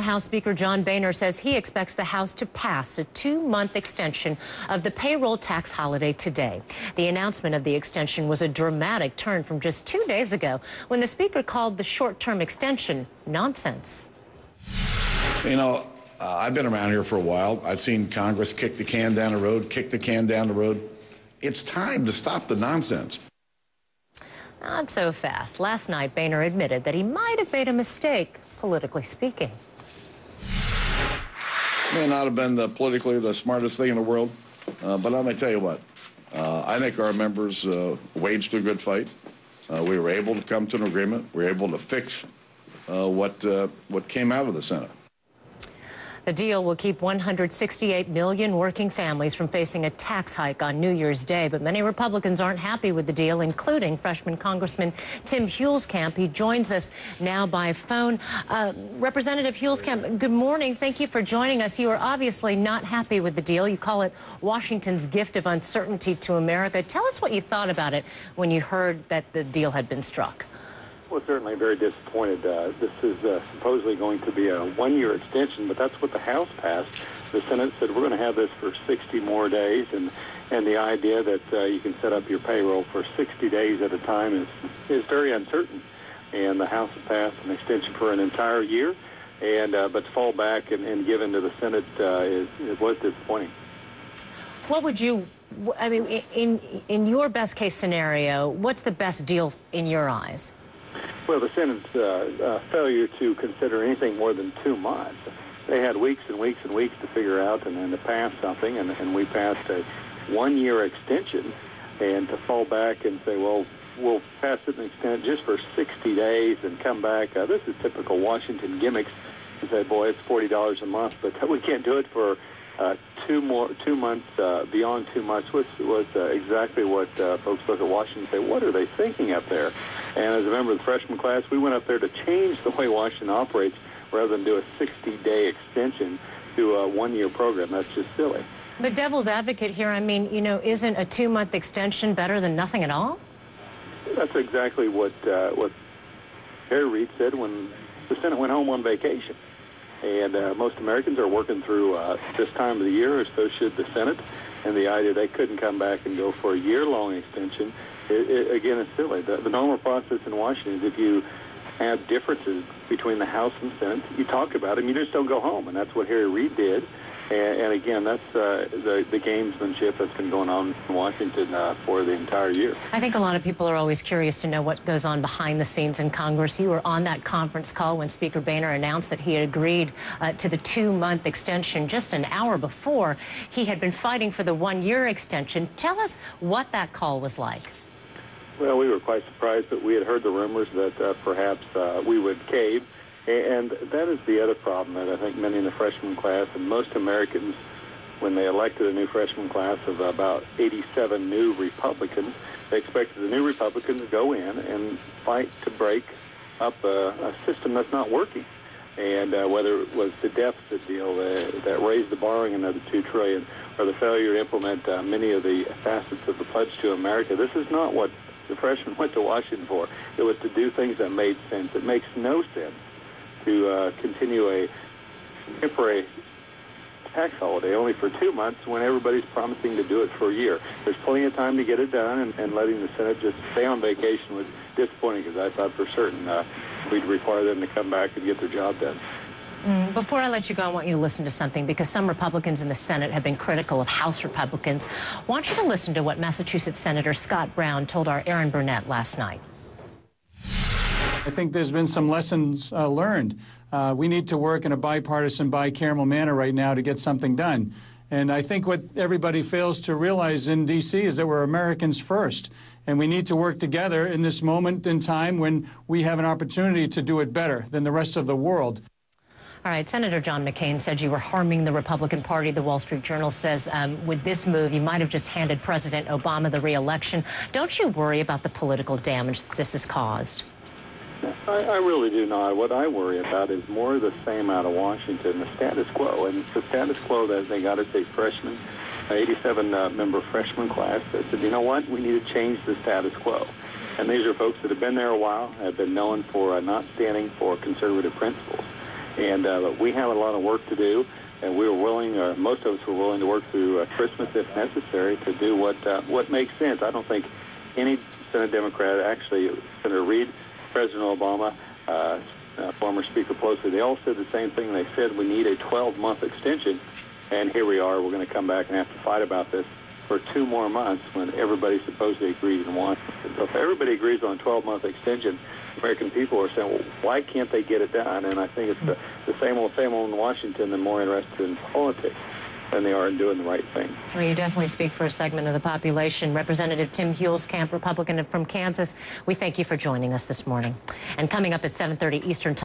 House Speaker John Boehner says he expects the House to pass a 2-month extension of the payroll tax holiday today. The announcement of the extension was a dramatic turn from just 2 days ago when the Speaker called the short-term extension nonsense. You know, I've been around here for a while. I've seen Congress kick the can down the road, kick the can down the road. It's time to stop the nonsense. Not so fast. Last night, Boehner admitted that he might have made a mistake, politically speaking. May not have been politically the smartest thing in the world, but let me tell you what. I think our members waged a good fight. We were able to come to an agreement. We were able to fix what came out of the Senate. The deal will keep 168 million working families from facing a tax hike on New Year's Day, but many Republicans aren't happy with the deal, including freshman Congressman Tim Huelskamp. He joins us now by phone. Representative Huelskamp, good morning. Thank you for joining us. You are obviously not happy with the deal. You call it Washington's gift of uncertainty to America. Tell us what you thought about it when you heard that the deal had been struck. Well, certainly very disappointed. This is supposedly going to be a one-year extension, but that's what the House passed. The Senate said we're going to have this for 60 more days, and the idea that you can set up your payroll for 60 days at a time is very uncertain. And the House has passed an extension for an entire year, but to fall back and give into the Senate it was disappointing. What would you, I mean, in your best case scenario, what's the best deal in your eyes? Well, the Senate's failure to consider anything more than 2 months. They had weeks and weeks and weeks to figure out and then to pass something, and we passed a one-year extension, and to fall back and say, well, we'll pass it and extend it just for 60 days and come back. This is typical Washington gimmicks. And say, boy, it's $40 a month, but we can't do it for 2 months, beyond 2 months was exactly what folks look at Washington and say, what are they thinking up there? And as a member of the freshman class, we went up there to change the way Washington operates rather than do a 60-day extension to a one-year program. That's just silly. But devil's advocate here, I mean, you know, isn't a 2-month extension better than nothing at all? That's exactly what Harry Reid said when the Senate went home on vacation. And most Americans are working through this time of the year, or so should the Senate. And the idea they couldn't come back and go for a year-long extension, again, it's silly. The normal process in Washington is if you have differences between the House and Senate, you talk about them, you just don't go home. And that's what Harry Reid did. And again, that's the gamesmanship that's been going on in Washington for the entire year. I think a lot of people are always curious to know what goes on behind the scenes in Congress. You were on that conference call when Speaker Boehner announced that he had agreed to the 2-month extension just an hour before. He had been fighting for the one-year extension. Tell us what that call was like. Well, we were quite surprised, but we had heard the rumors that perhaps we would cave. And that is the other problem that I think many in the freshman class and most Americans, when they elected a new freshman class of about 87 new Republicans, they expected the new Republicans to go in and fight to break up a system that's not working. And whether it was the deficit deal that raised the borrowing another $2 trillion, or the failure to implement many of the facets of the Pledge to America, this is not what the freshmen went to Washington for. It was to do things that made sense. It makes no sense to continue a temporary tax holiday only for 2 months when everybody's promising to do it for a year. There's plenty of time to get it done, and letting the Senate just stay on vacation was disappointing because I thought for certain we'd require them to come back and get their job done. Before I let you go, I want you to listen to something because some Republicans in the Senate have been critical of House Republicans. I want you to listen to what Massachusetts Senator Scott Brown told our Aaron Burnett last night. I think there's been some lessons learned. We need to work in a bipartisan, bicameral manner right now to get something done. And I think what everybody fails to realize in D.C. is that we're Americans first. And we need to work together in this moment in time when we have an opportunity to do it better than the rest of the world. All right, Senator John McCain said you were harming the Republican Party. The Wall Street Journal says with this move, you might have just handed President Obama the re-election. Don't you worry about the political damage this has caused? I really do not. What I worry about is more of the same out of Washington, the status quo. And the status quo that they got as a freshman, 87-member freshman class that said, you know what, we need to change the status quo. And these are folks that have been there a while, have been known for not standing for conservative principles. And we have a lot of work to do, and we were willing, or most of us were willing to work through Christmas if necessary to do what makes sense. I don't think any Senate Democrat, actually Senator Reid, President Obama, former Speaker Pelosi, they all said the same thing. They said we need a 12-month extension, and here we are. We're going to come back and have to fight about this for 2 more months when everybody supposedly agreed in Washington. So if everybody agrees on a 12-month extension, American people are saying, well, why can't they get it done? And I think it's the same old in Washington. They're more interested in politics than they are in doing the right thing. Well, you definitely speak for a segment of the population. Representative Tim Huelskamp, Republican from Kansas, we thank you for joining us this morning. And coming up at 7:30 Eastern Time.